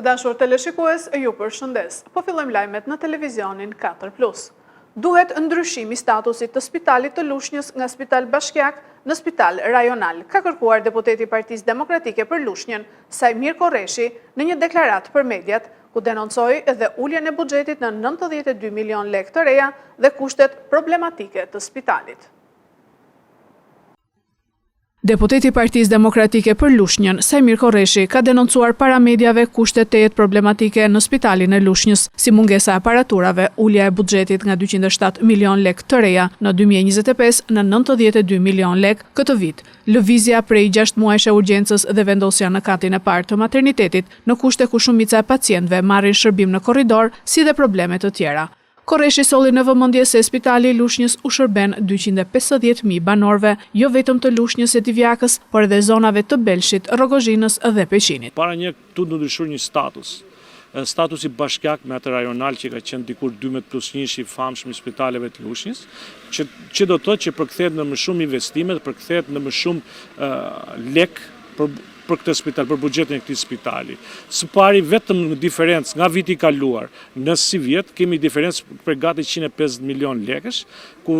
dashur teleshikues, ju përshëndes. Po fillojmë lajmet në televizionin 4+. Duhet ndryshimi statusit të spitalit të Lushnjës nga spital bashkiak në spital rajonal, ka kërkuar deputeti Partisë Demokratike për Lushnjën, Sajmir Korreshi, në një deklarat për mediat, ku denoncoi edhe uljen e buxhetit në 92 milion lekë të reja dhe kushtet problematike të spitalit. Deputeti Partisë Demokratike për Lushnjën, Sajmir Korreshi, ka denoncuar para mediave kushtet të jetë problematike në spitalin e Lushnjës, si mungesa e aparaturave, ulja e buxhetit nga 207 milion lekë të reja në 2025 në 92 milion lekë këtë vit, lëvizja prej 6 muajsh e urgjencës dhe vendosja në katin e parë të maternitetit në kushte ku shumica e pacientëve marrin shërbim në korridor, si dhe probleme të tjera. Korreshi solli në vëmendje se spitali i Lushnjës u shërben 250.000 banorëve, jo vetëm të Lushnjës e Divjakës, por edhe zonave të Belshit, Rogozhinës dhe Peqinit. Para një këtu në ndryshur një statusi bashkiak me atë rajonal që ka qenë dikur 12+1 i famshëm i spitaleve të Lushnjës, që do të thotë që përkthehet në më shumë investime, përkthehet në më shumë lek për këtë spital, për buxhetin e këtij spitali. Së pari vetëm në diferencë nga viti i kaluar në si vjet kemi diferencë për gati 150 milion lekësh, ku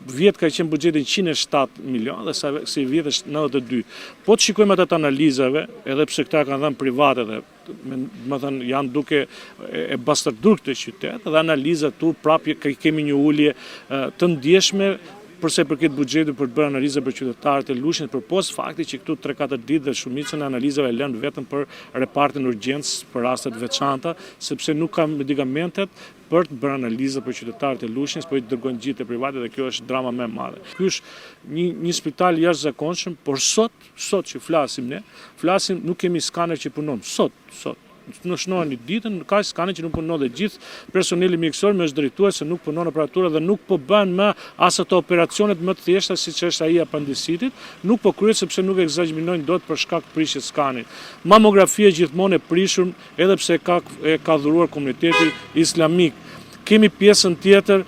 vjet ka qenë buxheti 107 milion dhe si vjet është 92. Po të shikojmë atë analizave, edhe pse këta kanë dhënë private dhe më thënë janë duke e bastërdur këtë qytet, dhe analizat tu prapë kemi një ulje të ndjeshme përse përket buxhetit për të bërë analiza për qytetarët e Lushnjës, përpos fakti që këtu 3-4 ditë dhe shumicën e analizave lënë vetëm për repartin urgjencës për rastet veçanta, sepse nuk ka medikamentet për të bërë analiza për qytetarët e Lushnjës, po i dërgojnë gjithë të private dhe kjo është drama më e madhe. Ky është një spital jashtëzakonshëm, por sot që flasim ne, nuk kemi skaner që punon, sot. Në shnohen një ditën, ka skaner që nuk punon dhe gjithë personeli mjekësor me është drejtuar se nuk punon aparatura dhe nuk po bën më as ato operacionet më të thjeshta siç është ai apendicitit, nuk po kryhet sepse nuk ekzagjerojnë dot për shkak të prishjes skanit. Mamografia gjithmonë e prishur edhe pse ka dhuruar komuniteti islamik. Kemi pjesën tjetër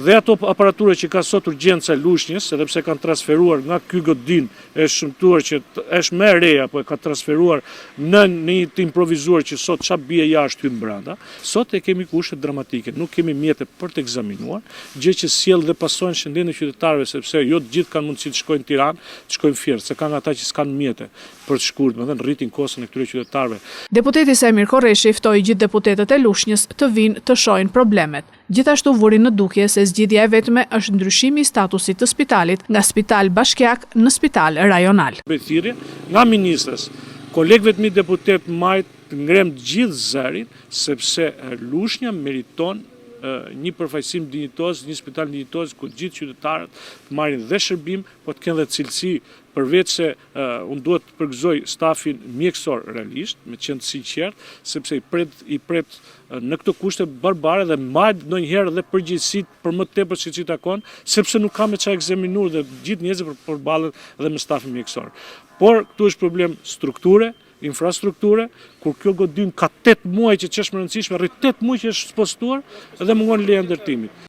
dhe ato aparaturë që ka sot urgjenca e Lushnjës, edhe pse kanë transferuar nga ky godin e shëmtuar që është më e reja, po e ka transferuar në një të improvizuar që sot çfarë bie jashtë hyn brenda. Sot e kemi kushte dramatike, nuk kemi mjete për të ekzaminuar, gjë që sjell dhe pasojnë shëndetin e qytetarëve, sepse jo të gjithë kanë mundësi të shkojnë në Tiranë, të shkojnë Fier, se kanë ata që s'kan mjete për të shkurt, domethënë rritin kostën e këtyre qytetarëve. Deputeti Sajmir Korreshi ftoi gjithë deputetët e Lushnjës të vinë të shohin problemet. Gjithashtu vuri në dukje se zgjidhja e vetme është ndryshimi i statusit të spitalit nga spital bashkiak në spital rajonal. Thirrje nga ministres, kolegëve të mi deputet majt ngrem gjithë zërin, sepse Lushnja meriton një përfaqësim dinjitoz, një spital dinjitoz ku gjithë qytetarët të marrin dhe shërbim, po të kenë dhe cilësi, përveç se unë duhet të përgëzoj stafin mjekësor realisht, me qenë sinqert, sepse i pret në këto kushte barbare dhe mbajt ndonjëherë dhe përgjegjësitë për më tepër se ç'i takon, sepse nuk ka me çfarë ekzaminuar dhe gjithë njerëzit përballen dhe me stafin mjekësor. Por këtu është problem strukture, infrastrukture, kur kjo godin ka 8 muaj që është më rëndësishme, rreth 8 muaj që është spostuar dhe mungon leja ndërtimit.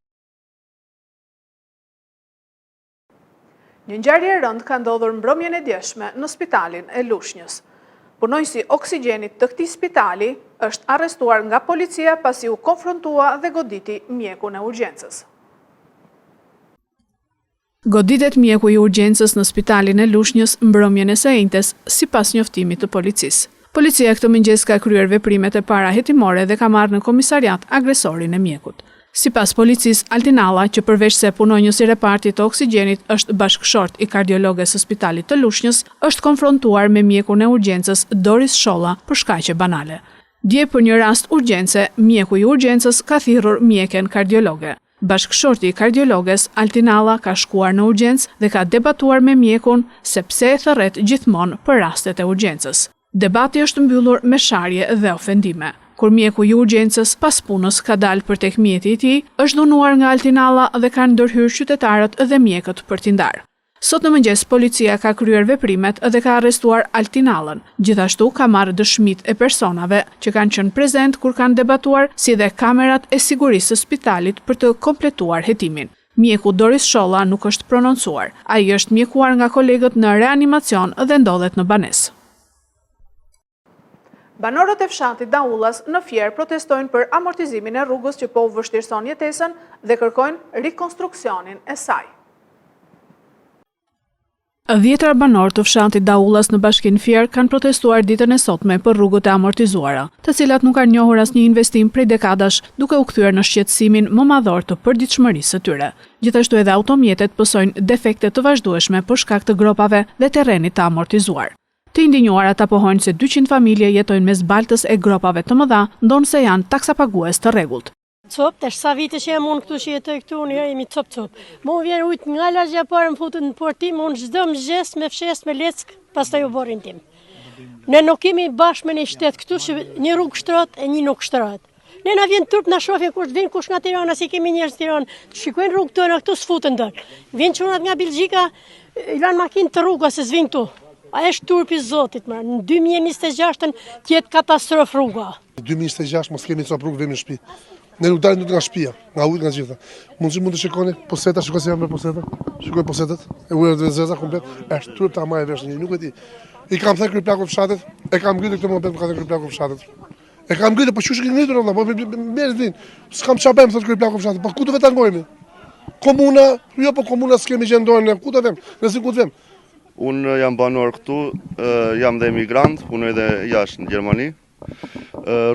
Një ngjarje e rëndë ka ndodhur mbrëmjen e djeshme në spitalin e Lushnjës. Punojësi oksigjenit të këtij spitali është arrestuar nga policia pasi u konfrontua dhe goditi mjekun e urgjencës. Goditet mjeku i urgjencës në spitalin e Lushnjës mbrëmjen e së njëjtës, sipas njoftimit të policisë. Policia këtë mëngjes ka kryer veprimet e para hetimore dhe ka marrë në komisariat agresorin e mjekut. Sipas policisë, Altinalla, që përveç se punonjës i repartit të oksigjenit është bashkëshort i kardiologes së spitalit të Lushnjës, është konfrontuar me mjekun e urgjencës Doris Sholla për shkaqe banale. Dje për një rast urgjence, mjeku i urgjencës ka thirrur mjeken kardiologe. Bashkëshorti i kardiologes, Altinalla, ka shkuar në urgjencë dhe ka debatuar me mjekun se pse e thërret gjithmonë për rastet e urgjencës. Debati është mbyllur me sharje dhe ofendime. Kur mjeku i urgjencës pas punës ka dalë për tek mjeti i tij, është dhunuar nga Altinalla dhe kanë ndërhyrë qytetarët dhe mjekët për t'i ndarë. Sot në mëngjes policia ka kryer veprimet dhe ka arrestuar Altinallën. Gjithashtu ka marrë dëshmitë e personave që kanë qenë prezent kur kanë debatuar, si dhe kamerat e sigurisë së spitalit për të kompletuar hetimin. Mjeku Doris Sholla nuk është prononcuar. Ai është mjekuar nga kolegët në reanimacion dhe ndodhet në banesë. Banorët e fshatit Daullas në Fier protestojnë për amortizimin e rrugës që po u vështirëson jetesën dhe kërkojnë rikonstruksionin e saj. 10 banorë të fshatit Daullas në bashkinë Fier kanë protestuar ditën e sotme për rrugët e amortizuara, të cilat nuk kanë njohur asnjë investim prej dekadash, duke u kthyer në shqetësimin më madhor të përditshmërisë së tyre. Gjithashtu edhe automjetet pësojnë defekte të vazhdueshme për shkak të gropave dhe terrenit të amortizuar. Të indinjuarat apohojnë se 200 familje jetojnë mes baltës e gropave të mëdha, ndonse janë taksapagues të rregullt. Cop, tash sa vite që jam unë këtu që jetoj këtu, unë jemi cop. Mo vjen ujtë nga lagja parë më futën në portim, unë çdo mëngjes me fshes me leck, pastaj u borin tim. Ne nuk kemi bashkë me një shtet këtu që një rrugë shtrohet e një nuk shtrohet. Ne na vjen turp na shohë kush vjen kush nga Tirana, si kemi njerëz në Tiranë, shikojnë rrugë tona këtu s'futen dot. Vjen çunat nga Belgjika, i lanë makinë të rrugës se s'vin këtu. A është turpi Zotit, më. Në 2026 tjetë katastrofë rruga. 2026 mos kemi çfarë rrugë vemi në shtëpi. Ne nuk dalim nga shtëpia, nga ujë nga gjitha. Mund të shikoni poseta, shikoj se janë me poseta. Shikoj posetat, e ujët e zeza komplet, është turp ta marrë vesh një, nuk e di. I kam thënë kryplakut fshatit, e kam ngritur këtë moment ka thënë kryplakut fshatit. E kam ngritur, po çu shikoj ngritur valla, po merr din. S'kam çfarë bëjmë thot kryplakut fshatit, po ku do vetë ngojmë? Komuna, jo po komuna s'kemi gjendorën, ku do vëm? Nëse ku do vëm? Unë jam banor këtu, jam dhe emigrant, punoj dhe jashtë në Gjermani.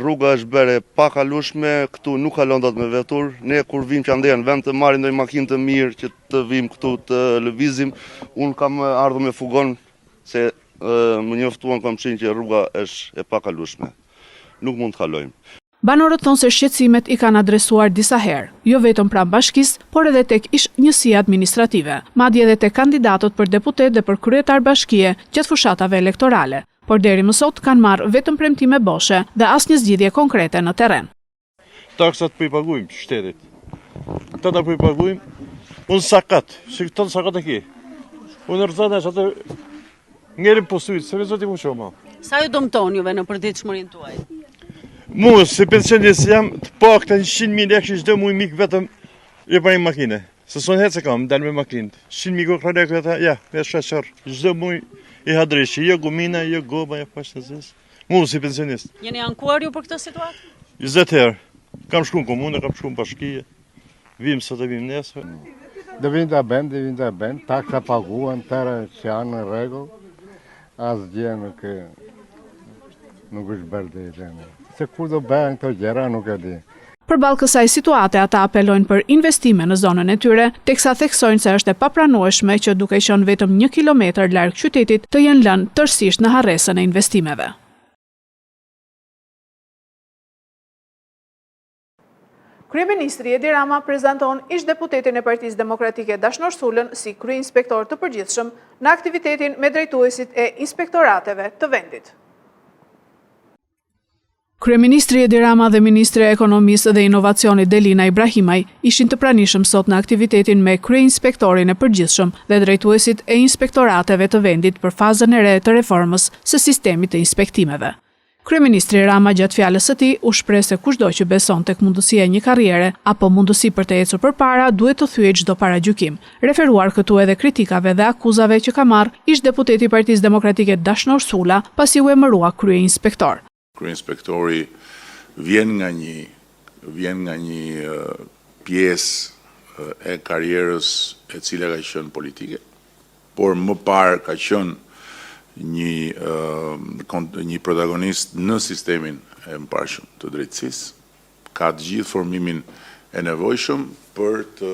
Rruga është bere pa kalueshme, këtu nuk kalon dot me vetur. Ne kur vim që andej në vend të marrim ndonjë makinë të mirë që të vim këtu të lëvizim, unë kam ardhur me fugon se më njoftuan komshin që rruga është e pa kalueshme. Nuk mund të kalojmë. Banorët thonë se shqetësimet i kanë adresuar disa herë, jo vetëm pranë bashkisë, por edhe tek ish-njësia administrative, madje edhe tek kandidatët për deputet dhe për kryetar bashkie gjatë fushatave elektorale, por deri më sot kanë marrë vetëm premtime boshe dhe asnjë zgjidhje konkrete në terren. Taksat po i paguajmë shtetit. Këta ta po i paguajmë. Unë sakat, si këto sakat e ki. Unë rëzanesh atë ngerim posuit, se me zoti mu qoma. Sa ju dëmton juve në përditshmërinë tuaj? Mu, si pensionist jam, të pak të 100.000 lekë çdo muaj mik vetëm e pa një makine. Se son hecë kam, dal me makinë. 100.000 lekë këta, ja, me shashar. Çdo muaj i hadreshi, jo gumina, jo goba, jo pashtazes. Mu, si pensionist. Jeni ankuar ju për këtë situatë? 20 herë. Kam shku në komunë, kam shku në bashkie. Vim sot e vim nesër. Do vinë të bend, taksa paguan, tëra që janë në rregull, asgjë nuk është bërë dhe se kur do bëhen këto gjëra nuk e di. Përballë kësaj situate, ata apelojnë për investime në zonën e tyre, teksa theksojnë se është e papranueshme që duke qenë vetëm 1 kilometër larg qytetit të jenë lënë tërësisht në harresën e investimeve. Kryeministri Edi Rama prezanton ish-deputetin e Partisë Demokratike Dashnor Sulën si kryeinspektor të përgjithshëm në aktivitetin me drejtuesit e inspektorateve të vendit. Kryeministri Edi Rama dhe Ministri e Ekonomisë dhe Inovacionit Delina Ibrahimaj ishin të pranishëm sot në aktivitetin me kryeinspektorin e përgjithshëm dhe drejtuesit e inspektorateve të vendit për fazën e re të reformës së sistemit të inspektimeve. Kryeministri Rama gjatë fjalës së tij u shpreh se kushdo që beson tek mundësia e një karriere apo mundësi për të ecur përpara duhet të thyejë çdo paragjykim, referuar këtu edhe kritikave dhe akuzave që ka marrë ish-deputeti i Partisë Demokratike Dashnor Sula pasi u emërua kryeinspektor. Kryeinspektori vjen nga një pjesë e karrierës e cila ka qenë politike, por më parë ka qenë një protagonist në sistemin e mbarshëm të drejtësisë, ka të gjithë formimin e nevojshëm për të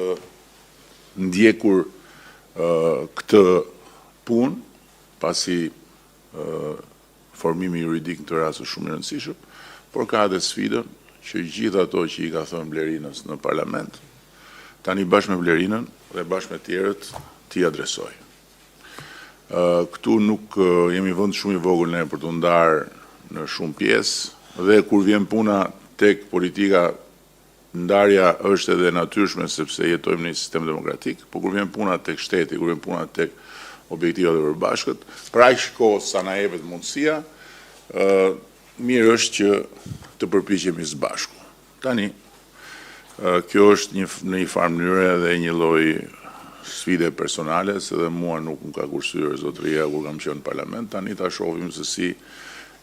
ndjekur këtë punë, pasi formimi juridik në të rast është shumë i rëndësishëm, por ka edhe sfidën që gjithë ato që i ka thënë Blerinës në parlament, tani bashkë me Blerinën dhe bashkë me tjerët t'i adresoj. Këtu nuk jemi vend shumë i vogël ne për të ndarë në shumë pjesë dhe kur vjen puna tek politika, ndarja është edhe natyrshme sepse jetojmë në një sistem demokratik, por kur vjen puna tek shteti, kur vjen puna tek objektivat e përbashkët, pra aq kohë sa na jepet mundësia, mirë është që të përpiqemi së bashku. Tani, kjo është në një farë mënyrë edhe një lloj sfide personale, se dhe mua nuk më ka kursyer zotëria kur kam qenë në parlament, tani ta shohim se si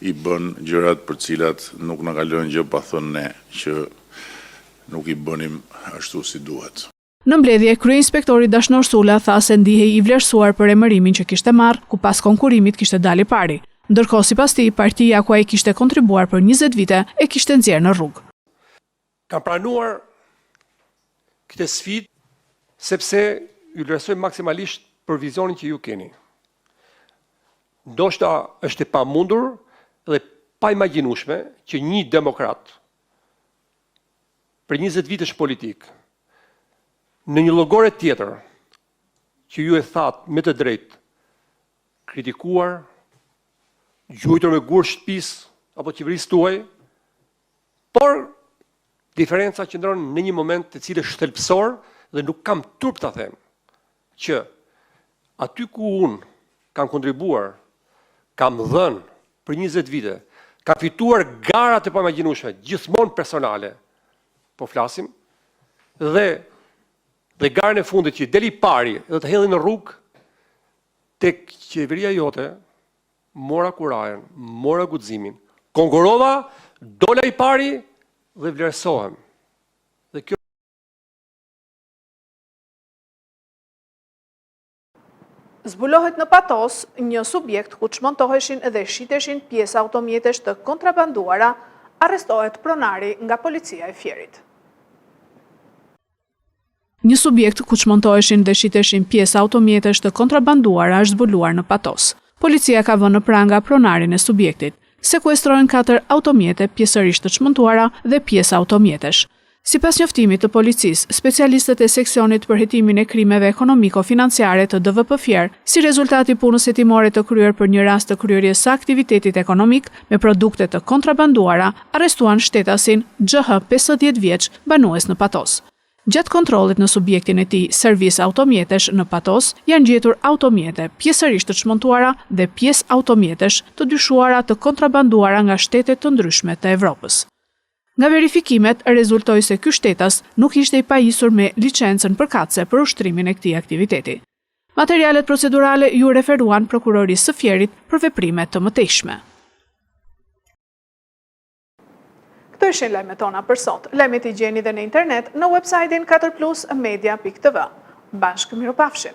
i bën gjërat për cilat nuk na kalojnë gjë pa thënë ne, që nuk i bënim ashtu si duhet. Në mbledhje, kryeinspektori Dashnor Sula tha se ndihej i vlerësuar për emërimin që kishte marrë, ku pas konkurimit kishte dalë pari. Ndërkohë sipas tij, partia ku ai kishte kontribuar për 20 vite e kishte nxjerrë në rrugë. Kam pranuar këtë sfidë sepse ju vlerësoj maksimalisht për vizionin që ju keni. Ndoshta është e pamundur dhe pa imagjinueshme që një demokrat për 20 vitesh politik në një llogore tjetër që ju e thatë me të drejtë, kritikuar, gjujtur me gur shtëpisë apo qeverisë tuaj, por diferenca qëndron në një moment të cilë është thelbësor dhe nuk kam turp ta them që aty ku unë kam kontribuar, kam dhënë për 20 vite, kam fituar gara të pamagjinueshme, gjithmonë personale, po flasim, dhe garën e fundit që deli pari dhe të hedhi në rrugë, tek qeveria jote, mora kurajen, mora guximin, konkurova, dola i pari dhe vlerësohem. Dhe kjo Zbulohet në Patos një subjekt ku çmontoheshin dhe shiteshin pjesa automjetesh të kontrabanduara, arrestohet pronari nga policia e Fierit. Një subjekt ku çmontoheshin dhe shiteshin pjesa automjetesh të kontrabanduara është zbuluar në Patos. Policia ka vënë në pranga pronarin e subjektit. Sekuestrojnë 4 automjete pjesërisht të çmontuara dhe pjesa automjetesh. Sipas njoftimit të policisë, specialistët e seksionit për hetimin e krimeve ekonomiko-financiare të DVP Fier, si rezultati punës hetimore të kryer për një rast të kryerjes së aktivitetit ekonomik me produkte të kontrabanduara, arrestuan shtetasin XH 50 vjeç, banues në Patos. Gjatë kontrollit në subjektin e tij, servis automjetesh në Patos, janë gjetur automjete pjesërisht të çmontuara dhe pjesë automjetesh të dyshuara të kontrabanduara nga shtete të ndryshme të Evropës. Nga verifikimet, rezultoi se ky shtetas nuk ishte i pajisur me licencën përkatëse për ushtrimin e këtij aktiviteti. Materialet procedurale ju referuan prokurorisë së Fierit për veprime të mëtejshme. Këto ishin lajmet tona për sot. Lajmet i gjeni dhe në internet në website-in 4plusmedia.tv. Bashkë mirupafshim.